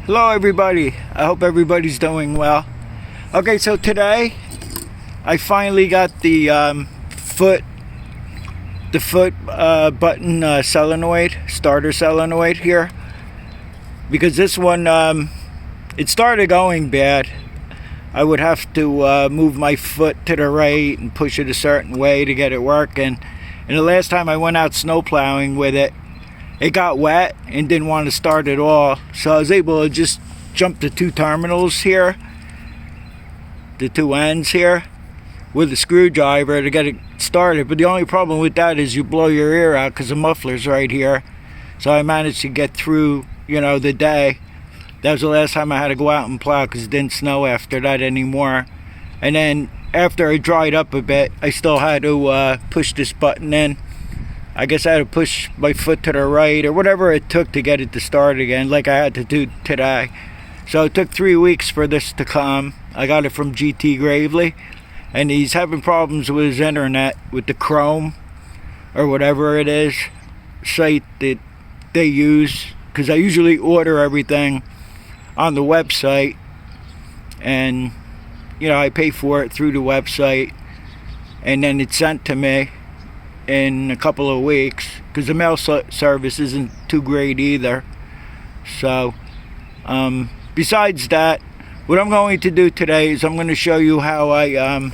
Hello everybody, I hope everybody's doing well. Okay, so today I finally got the foot button solenoid, starter solenoid here, because this one it started going bad. I would have to move my foot to the right and push it a certain way to get it working. And the last time I went out snow plowing with it, it got wet and didn't want to start at all. So I was able to just jump the two terminals here, the two ends here, with a screwdriver to get it started. But the only problem with that is you blow your ear out because the muffler's right here. So I managed to get through, the day. That was the last time I had to go out and plow because it didn't snow after that anymore. And then after it dried up a bit, I still had to push this button in. I guess I had to push my foot to the right or whatever it took to get it to start again, like I had to do today. So it took 3 weeks for this to come. I got it from GT Gravely, and he's having problems with his internet, with the Chrome or whatever it is site that they use, because I usually order everything on the website, and I pay for it through the website, and then it's sent to me in a couple of weeks, because the mail service isn't too great either. So besides that, what I'm going to do today is I'm going to show you how I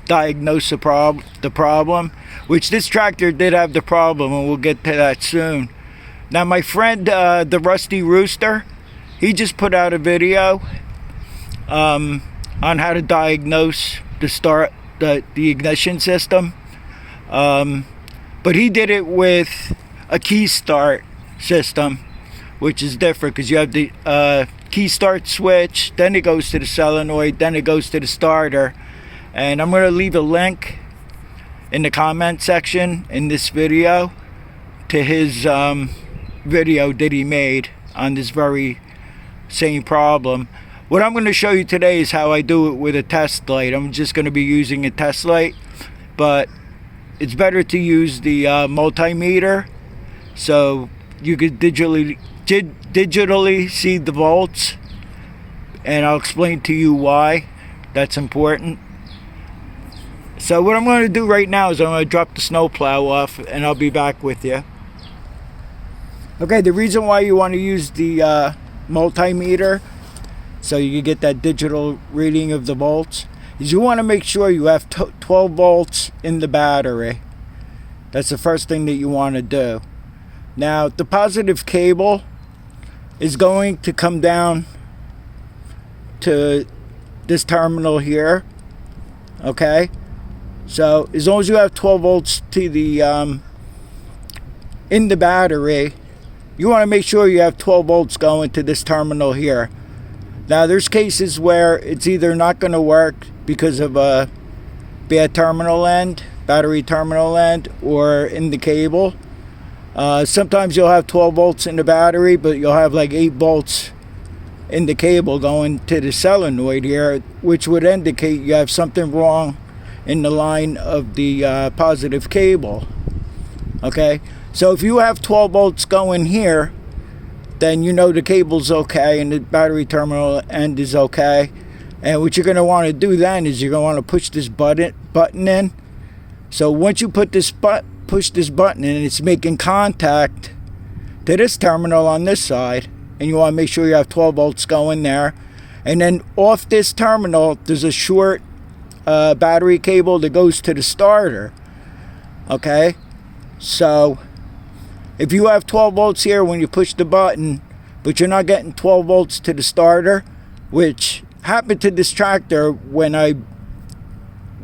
diagnose the problem, which this tractor did have the problem, and we'll get to that soon. Now my friend the Rusty Rooster, he just put out a video on how to diagnose the ignition system. But he did it with a key start system, which is different because you have the key start switch, then it goes to the solenoid, then it goes to the starter. And I'm going to leave a link in the comment section in this video to his video that he made on this very same problem. What I'm going to show you today is how I do it with a test light. I'm just going to be using a test light, but it's better to use the multimeter so you could digitally see the volts, and I'll explain to you why that's important. So what I'm going to do right now is I'm going to drop the snowplow off, and I'll be back with you. Okay, the reason why you want to use the multimeter so you get that digital reading of the volts is you want to make sure you have 12 volts in the battery. That's the first thing that you want to do. Now the positive cable is going to come down to this terminal here. Okay, so as long as you have 12 volts to the in the battery, you want to make sure you have 12 volts going to this terminal here. Now there's cases where it's either not going to work because of a bad terminal end, battery terminal end, or in the cable. Sometimes you'll have 12 volts in the battery, but you'll have like 8 volts in the cable going to the solenoid here, which would indicate you have something wrong in the line of the positive cable. Okay, so if you have 12 volts going here, then the cable's okay and the battery terminal end is okay. And what you're going to want to do then is you're going to want to push this button in. So once you push this button in, it's making contact to this terminal on this side, and you want to make sure you have 12 volts going there. And then off this terminal, there's a short battery cable that goes to the starter. Okay, so if you have 12 volts here when you push the button, but you're not getting 12 volts to the starter, which happened to this tractor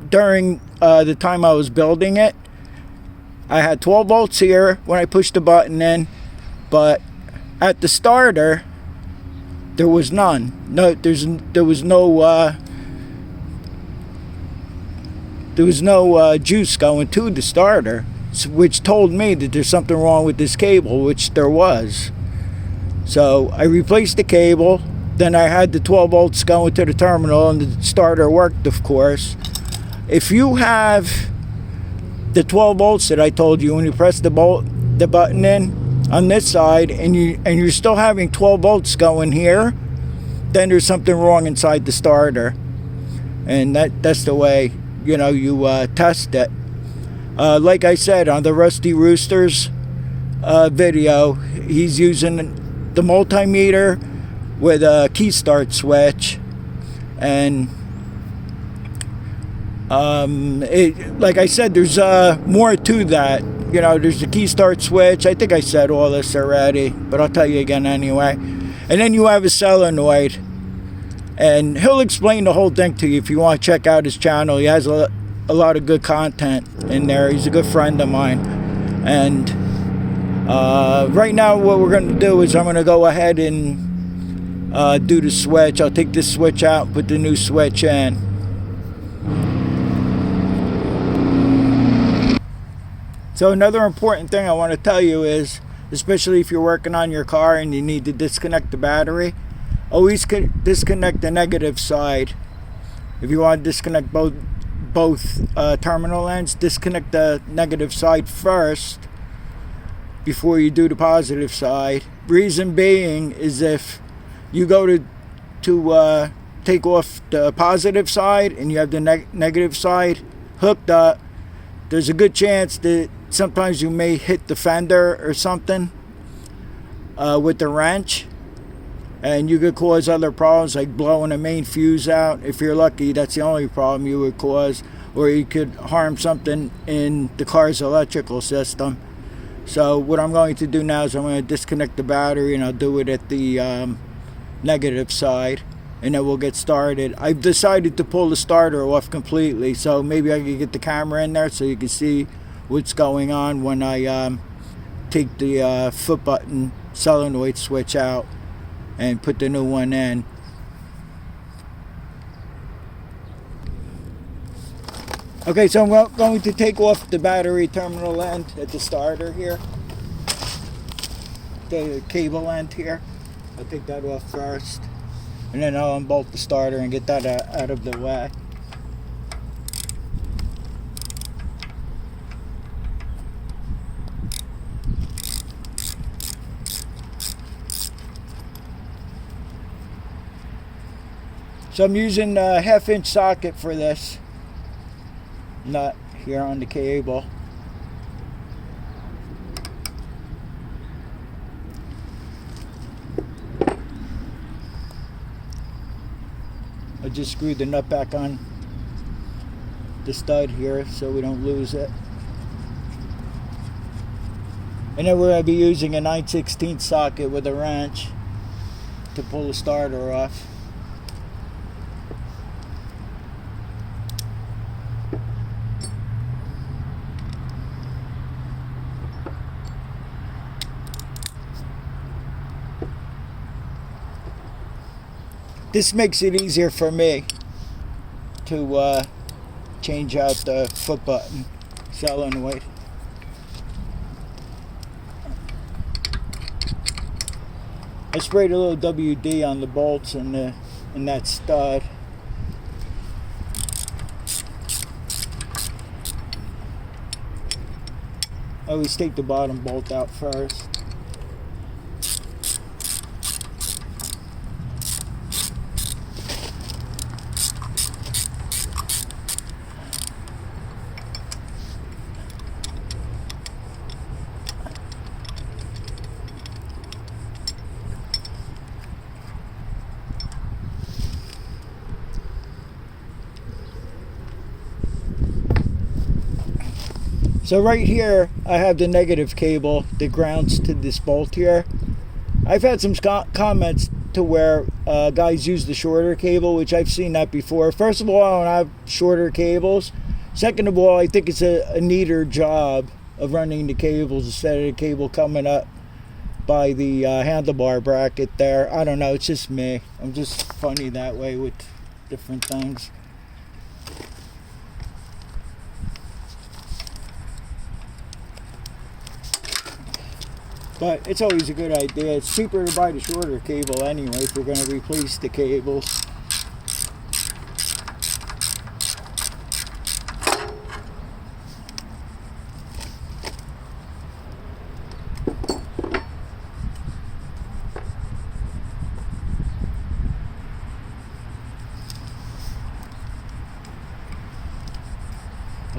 during the time I was building it. I had 12 volts here when I pushed the button in, but at the starter there was none. There was no juice going to the starter, which told me that there's something wrong with this cable, which there was. So I replaced the cable, then I had the 12 volts going to the terminal, and the starter worked, of course. If you have the 12 volts that I told you when you press the button in on this side, and you're still having 12 volts going here then there's something wrong inside the starter. And that's the way, you know, you test it. Like I said, on the Rusty Roosters video, he's using the multimeter with a key start switch. And like I said, there's more to that. You know, there's the key start switch. I think I said all this already, but I'll tell you again anyway. And then you have a solenoid. And he'll explain the whole thing to you if you want to check out his channel. He has a lot of good content in there. He's a good friend of mine. And right now what we're going to do is I'm going to go ahead and do the switch. I'll take this switch out and put the new switch in. So another important thing I want to tell you is, especially if you're working on your car and you need to disconnect the battery, always disconnect the negative side. If you want to disconnect both terminal ends, disconnect the negative side first before you do the positive side. Reason being is if you go to take off the positive side and you have the negative side hooked up, there's a good chance that sometimes you may hit the fender or something with the wrench. And you could cause other problems like blowing a main fuse out. If you're lucky, that's the only problem you would cause. Or you could harm something in the car's electrical system. So what I'm going to do now is I'm going to disconnect the battery, and I'll do it at the negative side. And then we'll get started. I've decided to pull the starter off completely. So maybe I can get the camera in there so you can see what's going on when I take the foot button solenoid switch out and put the new one in. Okay, so I'm going to take off the battery terminal end at the starter here. The cable end here. I'll take that off first. And then I'll unbolt the starter and get that out of the way. So I'm using a 1/2-inch socket for this nut here on the cable. I just screwed the nut back on the stud here so we don't lose it. And then we're going to be using a 9/16 socket with a wrench to pull the starter off. This makes it easier for me to change out the foot button solenoid. I sprayed a little WD on the bolts and that stud. I always take the bottom bolt out first. So right here, I have the negative cable that grounds to this bolt here. I've had some comments to where guys use the shorter cable, which I've seen that before. First of all, I don't have shorter cables. Second of all, I think it's a neater job of running the cables instead of the cable coming up by the handlebar bracket there. I don't know, it's just me. I'm just funny that way with different things. But it's always a good idea. It's cheaper to buy the shorter cable anyway if we're going to replace the cables.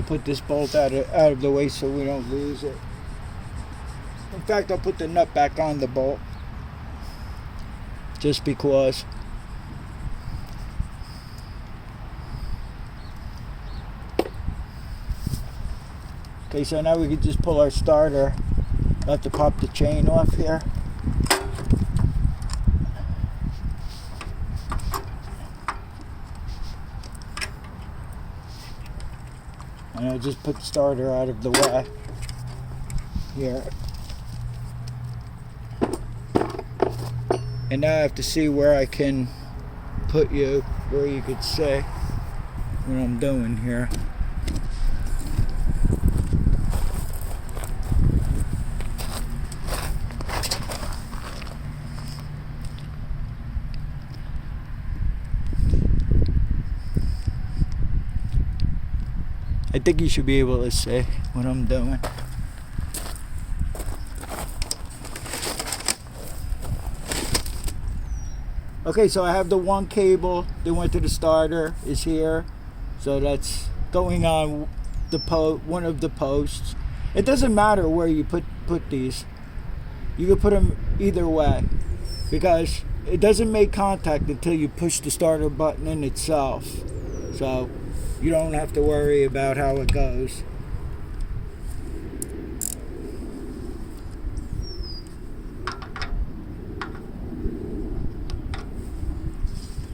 I'll put this bolt out of the way so we don't lose it. In fact, I'll put the nut back on the bolt just because. Okay, so now we can just pull our starter. I'll have to pop the chain off here. And I'll just put the starter out of the way here. And now I have to see where I can put you, where you could see what I'm doing here. I think you should be able to see what I'm doing. Okay, so I have the one cable that went to the starter is here. So that's going on the one of the posts. It doesn't matter where you put these. You can put them either way because it doesn't make contact until you push the starter button in itself. So you don't have to worry about how it goes.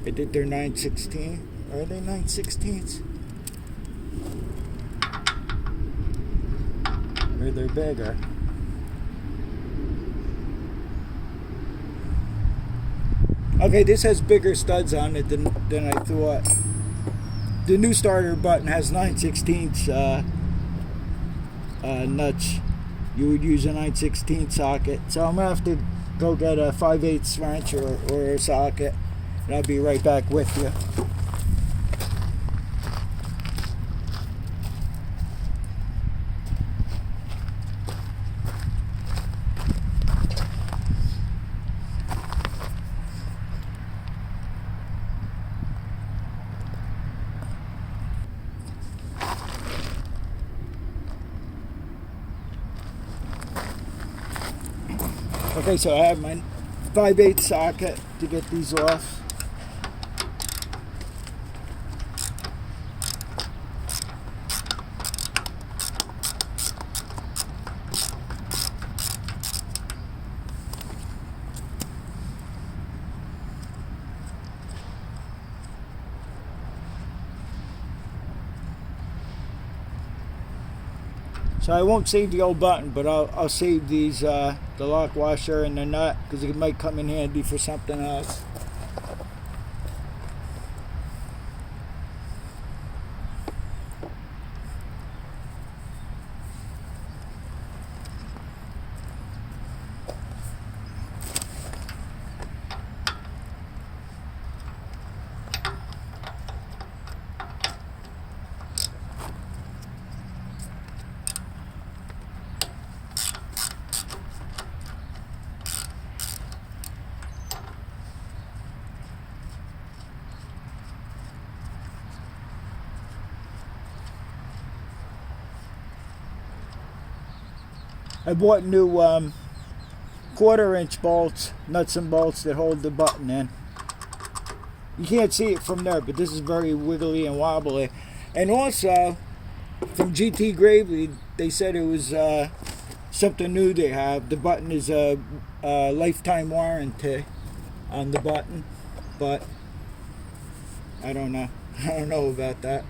I did their 9/16. Are they 9/16s? Or they're bigger? Okay, this has bigger studs on it than I thought. The new starter button has 9/16 nuts. You would use a 9/16 socket. So I'm gonna have to go get a 5/8 wrench or a socket, and I'll be right back with you. Okay, so I have my 5/8 socket to get these off. So I won't save the old button, but I'll save these, the lock washer and the nut, because it might come in handy for something else. I bought new 1/4-inch bolts, nuts and bolts that hold the button in. You can't see it from there, but this is very wiggly and wobbly. And also, from GT Gravely, they said it was something new they have. The button is a lifetime warranty on the button, but I don't know. I don't know about that.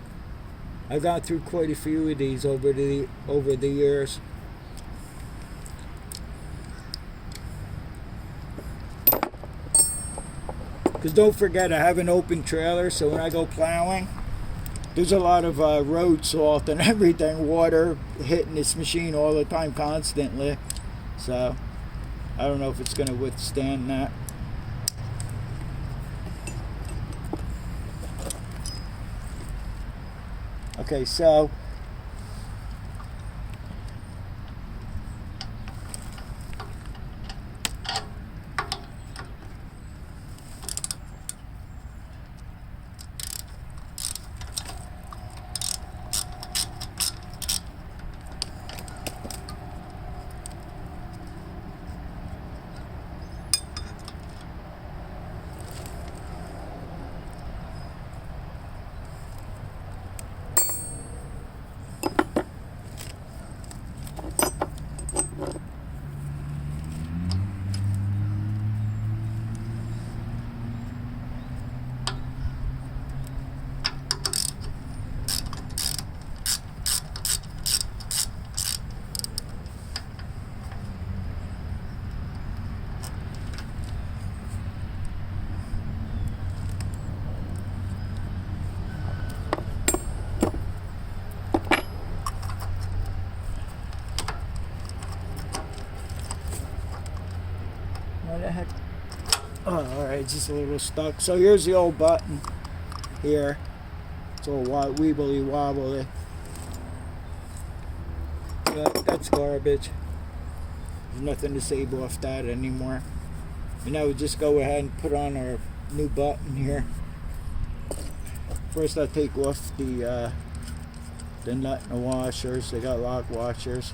I've gone through quite a few of these over the years. Because don't forget, I have an open trailer, so when I go plowing, there's a lot of road salt and everything, water hitting this machine all the time, constantly. So I don't know if it's going to withstand that. Okay, so Okay, it's just a little stuck. So here's the old button here. It's all weebly wobbly. That's garbage. There's nothing to save off that anymore. And now we just go ahead and put on our new button here. First I'll take off the nut and the washers. They got lock washers.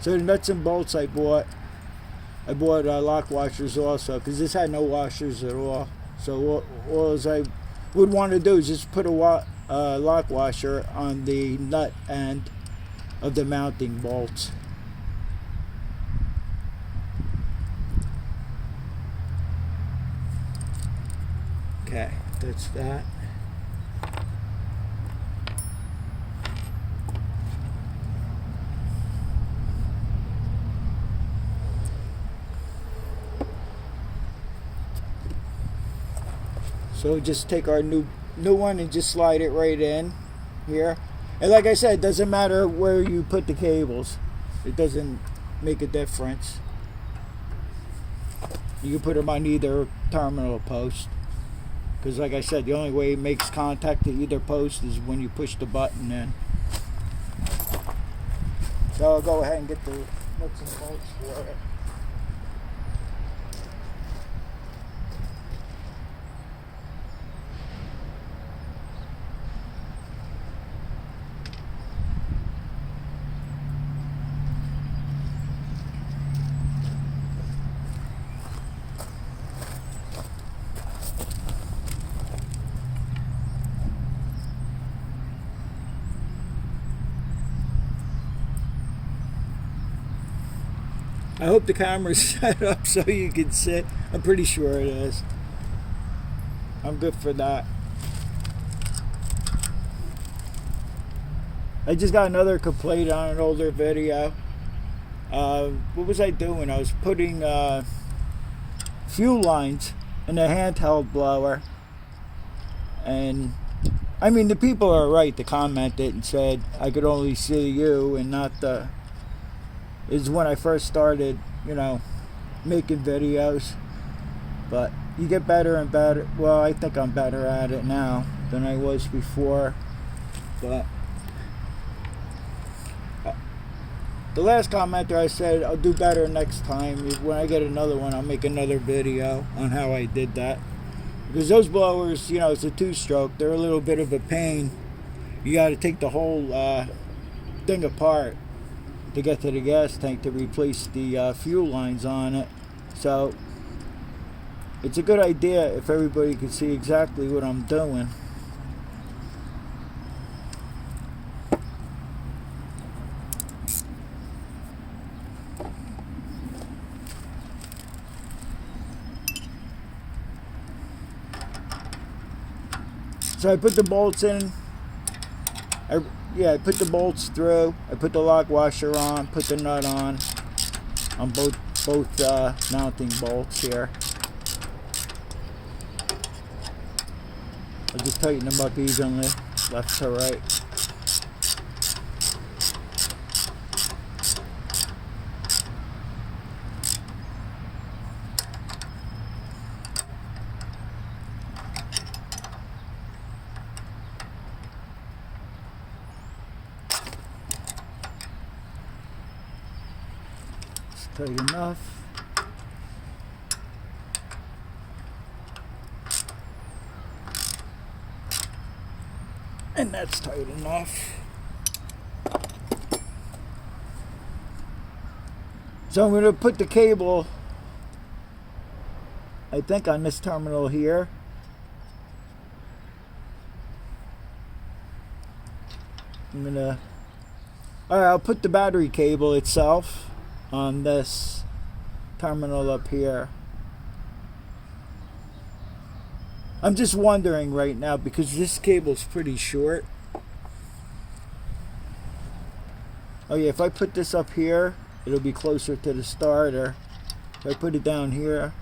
So the nuts and bolts I bought lock washers also, because this had no washers at all. So all I would want to do is just put a lock washer on the nut end of the mounting bolts. Okay, that's that. So just take our new one and just slide it right in here. And like I said, it doesn't matter where you put the cables. It doesn't make a difference. You can put them on either terminal post. Because like I said, the only way it makes contact to either post is when you push the button in. So I'll go ahead and get the nuts and bolts for it. I hope the camera's set up so you can sit. I'm pretty sure it is. I'm good for that. I just got another complaint on an older video. What was I doing? I was putting fuel lines in a handheld blower. And I mean, the people are right to comment it and said I could only see you and not the... Is when I first started, you know, making videos. But you get better and better. Well, I think I'm better at it now than I was before. But the last commenter, I said I'll do better next time. When I get another one, I'll make another video on how I did that. Because those blowers, you know, it's a two-stroke. They're a little bit of a pain. You got to take the whole thing apart to get to the gas tank to replace the fuel lines on it. So it's a good idea if everybody could see exactly what I'm doing. So I put the bolts in. I put the bolts through. I put the lock washer on, put the nut on both mounting bolts here. I'll just tighten them up evenly, left to right. Tight enough. And that's tight enough. So I'm going to put the cable, I think, on this terminal here. Alright, I'll put the battery cable itself on this terminal up here. I'm just wondering right now, because this cable's pretty short. Oh yeah, if I put this up here, it'll be closer to the starter. If I put it down here,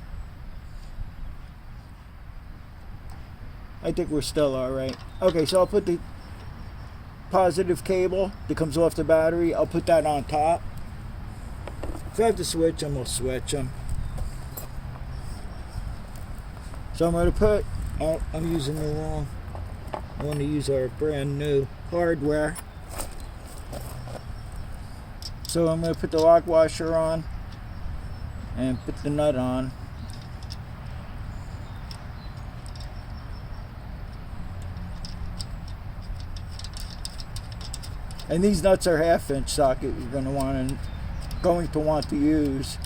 I think we're still alright. Okay, so I'll put the positive cable that comes off the battery, I'll put that on top. If I have to switch them, we'll switch them. So I'm going to put, oh, I'm using the wrong, I want to use our brand new hardware. So I'm going to put the lock washer on and put the nut on. And these nuts are 1/2-inch socket you're going to want to use.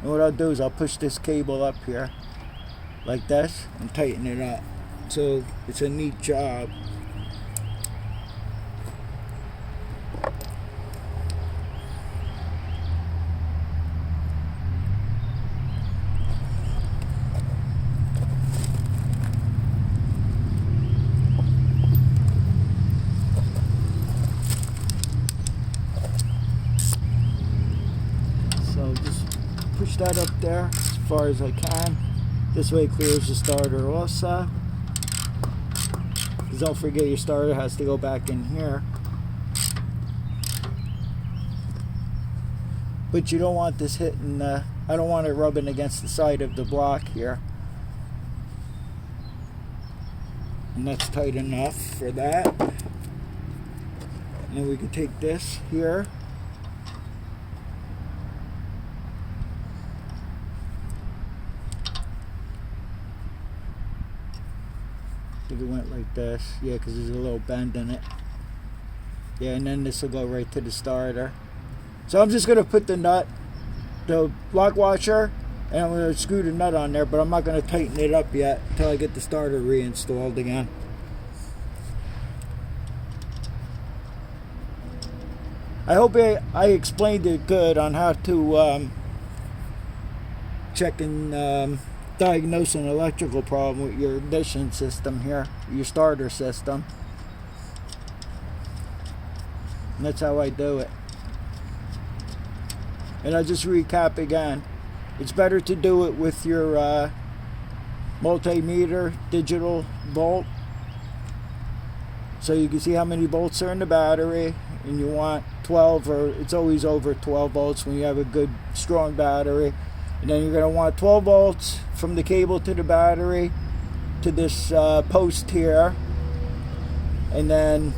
And what I'll do is I'll push this cable up here like this and tighten it up. So it's a neat job. So just push that up there as far as I can. This way it clears the starter also. Because don't forget your starter has to go back in here. But you don't want this hitting, I don't want it rubbing against the side of the block here. And that's tight enough for that. And we can take this here. If it went like this, yeah, because there's a little bend in it. Yeah, and then this will go right to the starter. So I'm just going to put the nut, the lock washer, and I'm going to screw the nut on there, but I'm not going to tighten it up yet until I get the starter reinstalled again. I hope I explained it good on how to check and diagnose an electrical problem with your ignition system here, your starter system. And that's how I do it. And I'll just recap again. It's better to do it with your multimeter digital volt, so you can see how many volts are in the battery, and you want 12, or it's always over 12 volts when you have a good strong battery. And then you're going to want 12 volts from the cable to the battery to this post here. And then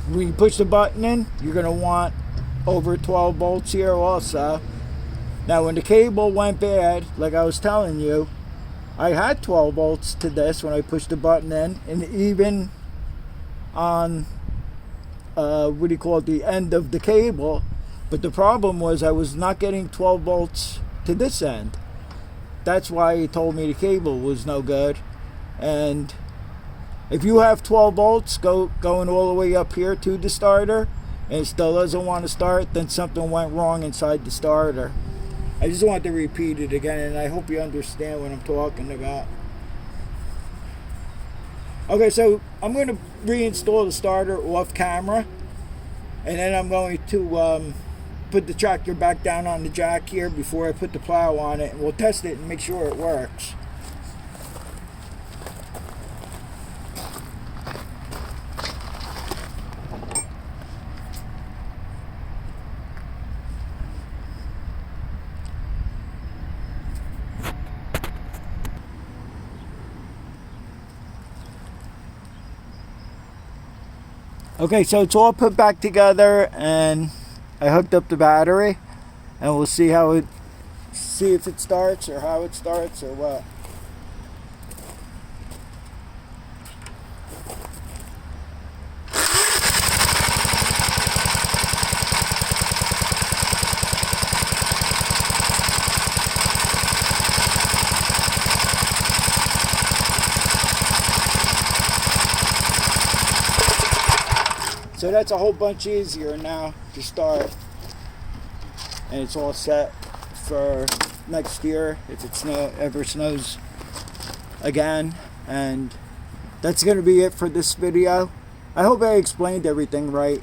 when you push the button in, you're going to want over 12 volts here also. Now when the cable went bad, like I was telling you, I had 12 volts to this when I pushed the button in, and even on the end of the cable. But the problem was I was not getting 12 volts to this end. That's why he told me the cable was no good. And if you have 12 volts going all the way up here to the starter and it still doesn't want to start, then something went wrong inside the starter. I just want to repeat it again, and I hope you understand what I'm talking about. Okay, so I'm going to reinstall the starter off camera, and then I'm going to put the tractor back down on the jack here before I put the plow on it, and we'll test it and make sure it works. Okay, so it's all put back together, and I hooked up the battery, and we'll see if it starts or how it starts or what. So that's a whole bunch easier now to start, and it's all set for next year if it ever snows again. And that's going to be it for this video. I hope I explained everything right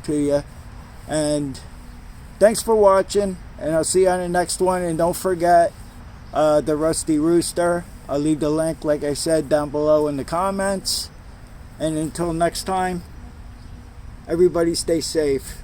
to you, and thanks for watching, and I'll see you on the next one. And don't forget the Rusty Rooster. I'll leave the link, like I said, down below in the comments. And until next time, everybody stay safe.